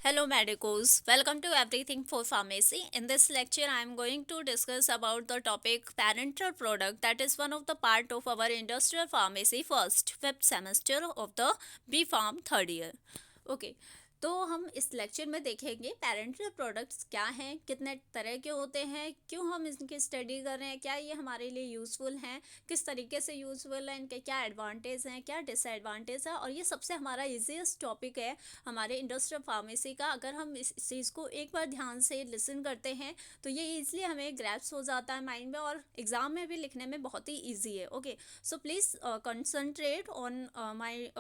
Hello medicos, welcome to Everything for Pharmacy. In this lecture I am going to discuss about the topic parenteral product, that is one of the part of our industrial pharmacy first fifth semester of the B Farm third year. Okay, तो हम इस lecture में देखेंगे parental products क्या हैं, कितने तरह के होते हैं, क्यों हम इनकी स्टडी कर रहे हैं, क्या ये हमारे लिए यूज़फुल हैं, किस तरीके से यूज़फुल हैं, इनके क्या एडवांटेज हैं, क्या डिसएडवांटेज है। और ये सबसे हमारा इजीएस्ट टॉपिक है हमारे इंडस्ट्रियल फार्मेसी का। अगर हम इस चीज़ को एक बार ध्यान से लिसन करते हैं तो ये ईजिली हमें ग्रैप्स हो जाता है माइंड में, और एग्ज़ाम में भी लिखने में बहुत ही ईजी है। Okay, so please concentrate on my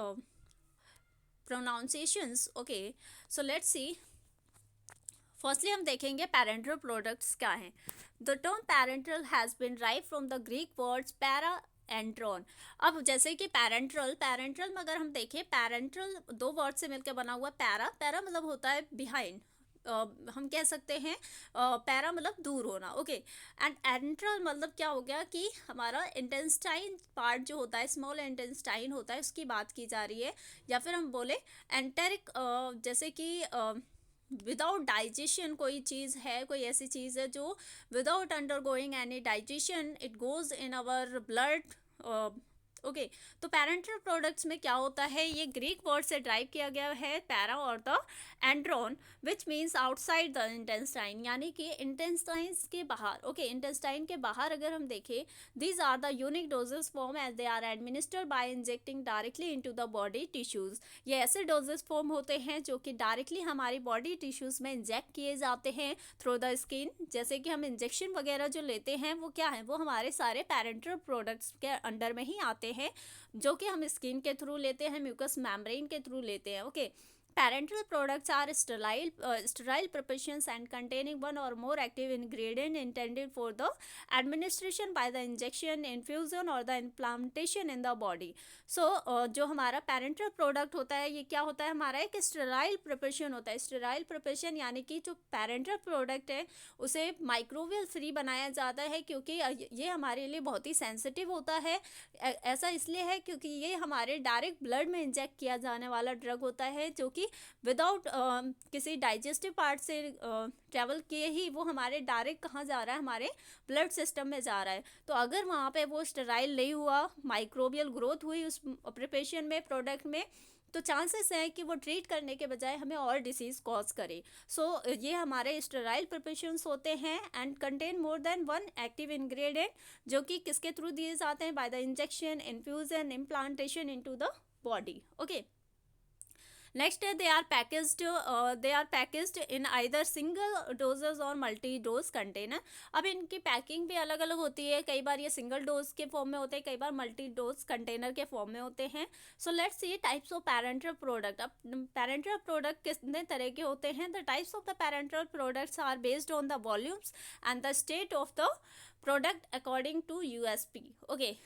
pronunciations. Okay, so let's see. Firstly हम देखेंगे पेरेंटल प्रोडक्ट्स क्या हैं। The term parental has been राइव from the Greek words para enteron. अब जैसे कि पेरेंटल में अगर हम देखें, पेरेंटल दो वर्ड से मिलकर बना हुआ। पैरा मतलब होता है बिहाइंड, हम कह सकते हैं पैरा मतलब दूर होना। ओके, एंड एंट्रल मतलब क्या हो गया कि हमारा इंटेस्टाइन पार्ट जो होता है, स्मॉल इंटेस्टाइन होता है, उसकी बात की जा रही है। या फिर हम बोले एंटेरिक, जैसे कि विदाउट डाइजेशन कोई चीज़ है, कोई ऐसी चीज़ है जो without under going any digestion it goes in our blood. Okay, तो पेरेंटल प्रोडक्ट्स में क्या होता है, ये ग्रीक वर्ड से ड्राइव किया गया है पैरा और the enteron, which means outside the intestine, यानी कि इंटेस्टाइन्स के बाहर। ओके, इंटेस्टाइन के बाहर अगर हम देखें, these are the unique doses form as they are administered by injecting directly into the body tissues. ये ऐसे डोजेस फॉर्म होते हैं जो कि डायरेक्टली हमारी बॉडी टिश्यूज में इंजेक्ट किए जाते हैं थ्रू द स्किन। जैसे कि हम इंजेक्शन वगैरह जो लेते हैं वो क्या है, वो हमारे सारे पेरेंटल प्रोडक्ट्स के अंडर में ही आते हैं, जो कि हम स्किन के थ्रू लेते हैं, म्यूकस मेम्ब्रेन के थ्रू लेते हैं। Okay, parenteral products are sterile preparations and containing one or more active ingredient intended for the administration by the injection, infusion or the implantation in the body. So जो हमारा parental product होता है, ये क्या होता है, हमारा एक स्टेराइल प्रिपरेशन होता है। स्टेराइल प्रिपरेशन यानी कि जो पेरेंटल प्रोडक्ट है उसे माइक्रोवेव फ्री बनाया जाता है, क्योंकि ये हमारे लिए बहुत ही सेंसिटिव होता है। ऐसा इसलिए है क्योंकि ये हमारे डायरेक्ट ब्लड में इंजेक्ट किया जाने वाला ड्रग होता है, जो कि विदाउट किसी डाइजेस्टिव पार्ट से ट्रैवल किए ही वो हमारे डायरेक्ट कहाँ जा रहा है, हमारे ब्लड सिस्टम में जा रहा है। तो अगर वहाँ पे वो स्टेराइल नहीं हुआ, माइक्रोबियल ग्रोथ हुई उस प्रिपरेशन में, प्रोडक्ट में, तो चांसेस है कि वो ट्रीट करने के बजाय हमें और डिसीज़ कॉज करे। सो ये हमारे स्टेराइल प्रिपरेशंस होते हैं and contain more than one active ingredient, जो कि किसके थ्रू दिए जाते हैं, by the injection, infusion, implantation into the body. Okay, next है they are packaged in either single dosages और मल्टी डोज कंटेनर। अब इनकी पैकिंग भी अलग अलग होती है, कई बार ये सिंगल डोज के फॉर्म में होते हैं, कई बार मल्टी डोज कंटेनर के फॉर्म में होते हैं। So let's see types of parenteral product. अब पेरेंटल प्रोडक्ट कितने तरह के होते हैं। The types of the parenteral products are based on the volumes and the state of the product according to USP. Okay,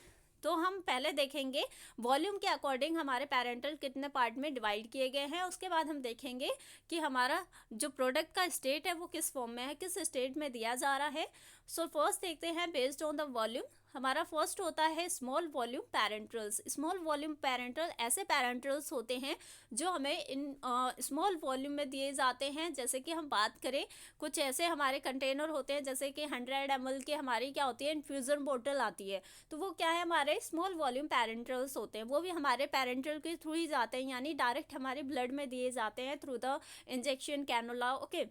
तो हम पहले देखेंगे वॉल्यूम के अकॉर्डिंग हमारे पेरेंटल कितने पार्ट में डिवाइड किए गए हैं। उसके बाद हम देखेंगे कि हमारा जो प्रोडक्ट का स्टेट है वो किस फॉर्म में है, किस स्टेट में दिया जा रहा है। सो फर्स्ट देखते हैं बेस्ड ऑन द वॉल्यूम। हमारा फर्स्ट होता है small volume parentals. Small volume parental ऐसे पेरेंटल्स होते हैं जो हमें इन स्मॉल वॉल्यूम में दिए जाते हैं। जैसे कि हम बात करें, कुछ ऐसे हमारे कंटेनर होते हैं, जैसे कि 100 ml की हमारी क्या होती है, इन्फ्यूज़न बोतल आती है, तो वो क्या है, हमारे स्मॉल वॉल्यूम पेरेंटल्स होते हैं। वो भी हमारे पेरेंटल के थ्रू ही जाते हैं, यानी डायरेक्ट हमारे ब्लड में दिए जाते हैं through the injection, cannula. Okay,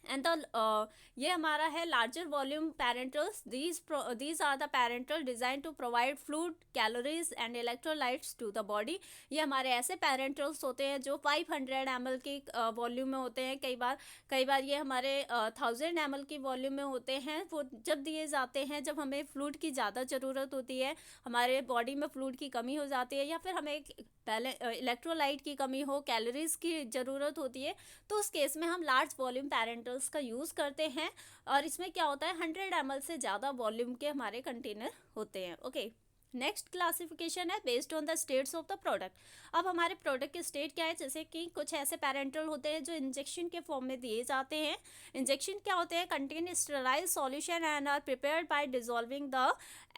and the ये हमारा है larger volume parenterals. These are the parenteral design to provide fluid, calories and electrolytes to the body. ये हमारे ऐसे पेरेंटल्स होते हैं जो 500 ml की वॉल्यूम में होते हैं। कई बार ये हमारे 1000 ml की वॉल्यूम में होते हैं। वो जब दिए जाते हैं जब हमें फ्लूइड की ज़्यादा ज़रूरत होती है, हमारे बॉडी में फ्लूइड की कमी हो जाती है, या फिर हमें पहले इलेक्ट्रोलाइट की कमी हो, कैलोरीज की ज़रूरत होती है, तो उस केस में हम लार्ज वॉल्यूम पेरेंटल्स का यूज़ करते हैं। और इसमें क्या होता है, 100 ml से ज़्यादा वॉल्यूम के हमारे कंटेनर होते हैं। ओके, नेक्स्ट क्लासिफिकेशन है based on the states of the product. अब हमारे प्रोडक्ट के स्टेट क्या है, जैसे कि कुछ ऐसे पेरेंटल होते हैं जो इंजेक्शन के फॉर्म में दिए जाते हैं। इंजेक्शन क्या होते हैं, contain sterile solution and are prepared by dissolving the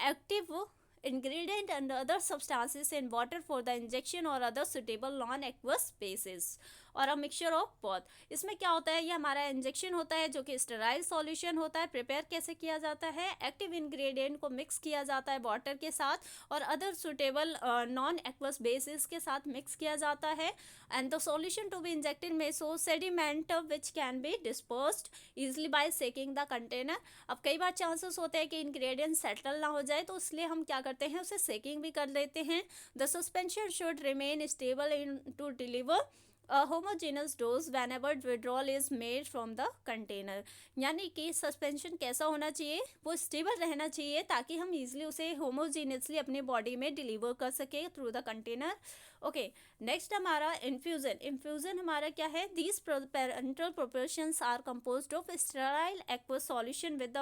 active ingredient and other substances in water for the injection or other suitable non-aqueous spaces. और अ मिक्सचर ऑफ बोथ। इसमें क्या होता है, ये हमारा इंजेक्शन होता है जो कि स्टेराइल सॉल्यूशन होता है। प्रिपेयर कैसे किया जाता है, एक्टिव इंग्रेडिएंट को मिक्स किया जाता है वाटर के साथ और other suitable non aqueous bases के साथ मिक्स किया जाता है। And the solution to be injected may show sediment which can be dispersed easily by shaking the container. अब कई बार चांसेस होते हैं कि इंग्रेडिएंट सेटल ना हो जाए, तो इसलिए हम क्या करते हैं, उसे सेकिंग भी कर लेते हैं। The suspension should remain stable in to deliver a homogeneous dose whenever withdrawal is made from the container। यानी कि सस्पेंशन कैसा होना चाहिए, वो स्टेबल रहना चाहिए ताकि हम इजीली उसे होमोजीनियसली अपने बॉडी में डिलीवर कर सके through the container. Okay, next हमारा इन्फ्यूजन। इन्फ्यूजन हमारा क्या है, these parenteral proportions are composed of sterile aqueous solution with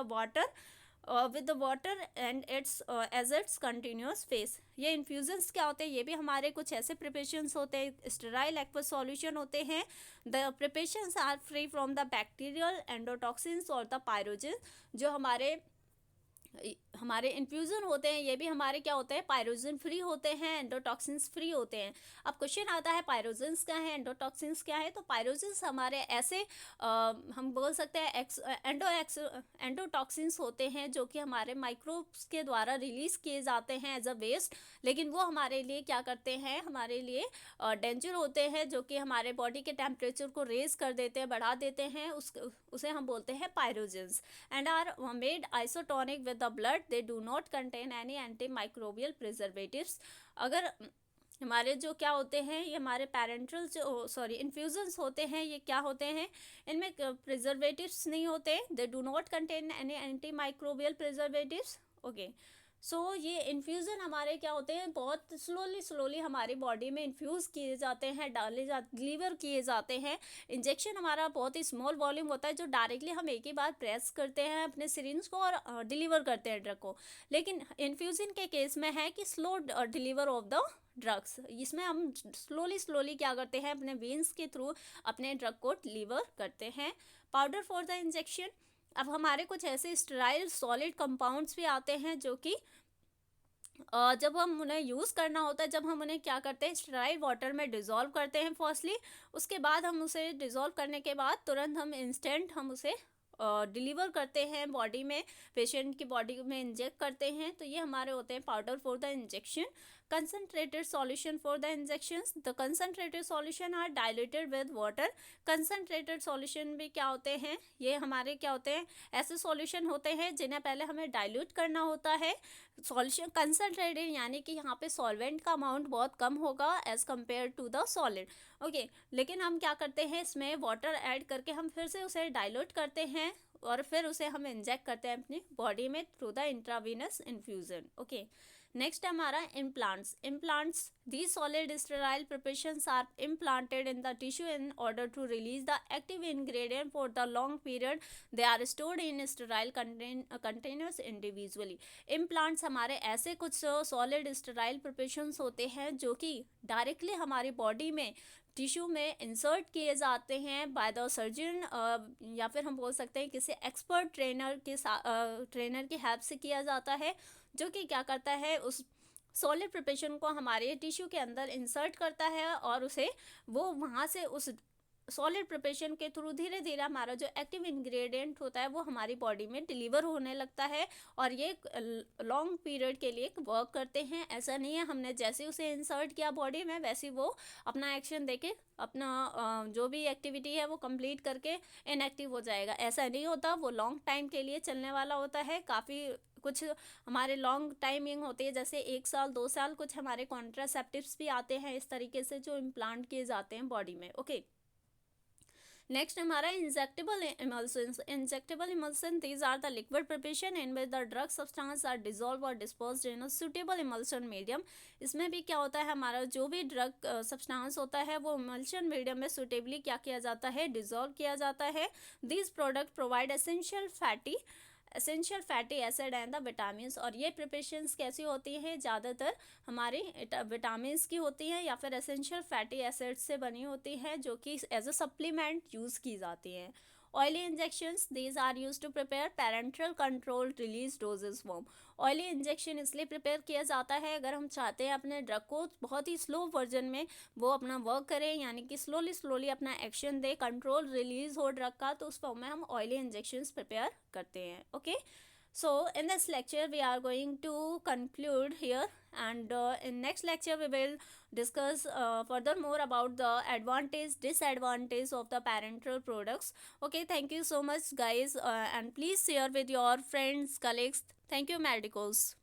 the water and its as its continuous phase. ये इन्फ्यूजन्स क्या होते हैं, ये भी हमारे कुछ ऐसे प्रिपरेशंस होते हैं, स्टेराइल एक्वस सॉल्यूशन होते हैं। The preparations are free from the bacterial endotoxins और द पायरोजिन। जो हमारे इन्फ्यूज़न होते हैं, ये भी हमारे क्या होते हैं, पायरोजिन फ्री होते हैं, एंडोटॉक्सिन्स फ्री होते हैं। अब क्वेश्चन आता है पायरोजिन्स क्या है, एंडोटॉक्सिन्स क्या है। तो पायरोजिन्स हमारे ऐसे हम बोल सकते हैं एंडोटॉक्सिन्स होते हैं जो कि हमारे माइक्रोब्स के द्वारा रिलीज़ किए जाते हैं एज अ वेस्ट, लेकिन वो हमारे लिए क्या करते हैं, हमारे लिए डेंजर होते हैं, जो कि हमारे बॉडी के टेम्परेचर को रेज कर देते हैं, बढ़ा देते हैं। उसे हम बोलते हैं pyrogens and are made isotonic with the blood. They do not contain any antimicrobial preservatives. अगर हमारे जो क्या होते हैं, ये हमारे पैरेंटल जो इन्फ्यूजन्स होते हैं, ये क्या होते हैं, इनमें प्रिजर्वेटिव्स नहीं होते। They do not contain any antimicrobial preservatives. Okay, so ये इन्फ्यूज़न हमारे क्या होते हैं, बहुत स्लोली हमारी बॉडी में इन्फ्यूज़ किए जाते हैं, डिलीवर किए जाते हैं। इंजेक्शन हमारा बहुत ही स्मॉल वॉल्यूम होता है, जो डायरेक्टली हम एक ही बार प्रेस करते हैं अपने सिरिंज को और डिलीवर करते हैं ड्रग को। लेकिन इन्फ्यूज़न के केस में है कि slow deliver of the drugs. इसमें हम स्लोली क्या करते हैं, अपने वेन्स के थ्रू अपने ड्रग को डिलीवर करते हैं। Powder for the injection. अब हमारे कुछ ऐसे स्टेराइल सॉलिड कंपाउंड्स भी आते हैं जो कि जब हम उन्हें यूज़ करना होता है, जब हम उन्हें क्या करते हैं, स्टेराइल वाटर में डिज़ोल्व करते हैं फर्स्टली। उसके बाद हम उसे डिज़ोल्व करने के बाद तुरंत हम इंस्टेंट हम उसे डिलीवर करते हैं बॉडी में, पेशेंट की बॉडी में इंजेक्ट करते हैं। तो ये हमारे होते हैं powder for the injection. Concentrated solution for the injections. The concentrated solution are diluted with water. Concentrated solution भी क्या होते हैं, ये हमारे क्या होते हैं, ऐसे सॉल्यूशन होते हैं जिन्हें पहले हमें डाइल्यूट करना होता है। सॉल्यूशन कंसनट्रेटेड यानी कि यहाँ पे सॉल्वेंट का अमाउंट बहुत कम होगा as compare to the solid. Okay, लेकिन हम क्या करते हैं, इसमें वाटर ऐड करके हम फिर से उसे डाइल्यूट करते हैं और फिर उसे हम इंजेक्ट करते हैं अपनी बॉडी में through the intravenous infusion. Okay, next हमारा implants. These solid sterile preparations are implanted in the tissue in order to release the active ingredient for the long period. They are stored in sterile containers individually. Implants हमारे ऐसे कुछ solid sterile preparations होते हैं जो कि directly हमारी body में tissue में इंसर्ट किए जाते हैं बाय द सर्जन, या फिर हम बोल सकते हैं किसी एक्सपर्ट ट्रेनर की हेल्प से किया जाता है, जो कि क्या करता है, उस सॉलिड प्रिपरेशन को हमारे टिश्यू के अंदर इंसर्ट करता है और उसे वो वहाँ से उस सॉलिड प्रिपरेशन के थ्रू धीरे धीरे हमारा जो एक्टिव इंग्रेडिएंट होता है वो हमारी बॉडी में डिलीवर होने लगता है और ये लॉन्ग पीरियड के लिए वर्क करते हैं। ऐसा नहीं है हमने जैसे उसे इंसर्ट किया बॉडी में वैसे वो अपना एक्शन देके अपना जो भी एक्टिविटी है वो कंप्लीट करके इनएक्टिव हो जाएगा, ऐसा नहीं होता। वो लॉन्ग टाइम के लिए चलने वाला होता है। काफ़ी कुछ हमारे लॉन्ग टाइमिंग होती है, जैसे 1 साल 2 साल। कुछ हमारे कॉन्ट्रासेप्टिव्स भी आते हैं इस तरीके से जो इम्प्लांट किए जाते हैं बॉडी में। ओके, नेक्स्ट हमारा injectable emulsions. Injectable emulsion, these are the liquid preparation in which the drug substance are dissolve और disposed in a suitable emulsion medium. इसमें भी क्या होता है, हमारा जो भी ड्रग सब्सटेंस होता है वो इमल्सन मीडियम में सुटेबली क्या किया जाता है, डिजोल्व किया जाता है। These product provide essential fatty acid and the vitamins. और ये प्रिपरेशंस कैसी होती हैं, ज़्यादातर हमारी विटामिन्स की होती हैं या फिर एसेंशियल फैटी एसिड से बनी होती हैं जो कि एज अ सप्लीमेंट यूज़ की जाती हैं। Oily injections, these are used to prepare parental controlled release doses form. Oily injection इसलिए प्रिपेयर किया जाता है अगर हम चाहते हैं अपने ड्रग को बहुत ही स्लो वर्जन में वो अपना वर्क करे, यानी कि स्लोली स्लोली अपना एक्शन दे, कंट्रोल रिलीज हो ड्रग का, तो उस फॉर्म में हम ऑयली इंजेक्शंस प्रिपेयर करते हैं. Okay, so in this lecture we are going to conclude here, and in next lecture we will discuss furthermore about the advantage disadvantage of the parenteral products. Okay, thank you so much guys, and please share with your friends, colleagues. Thank you, medicals.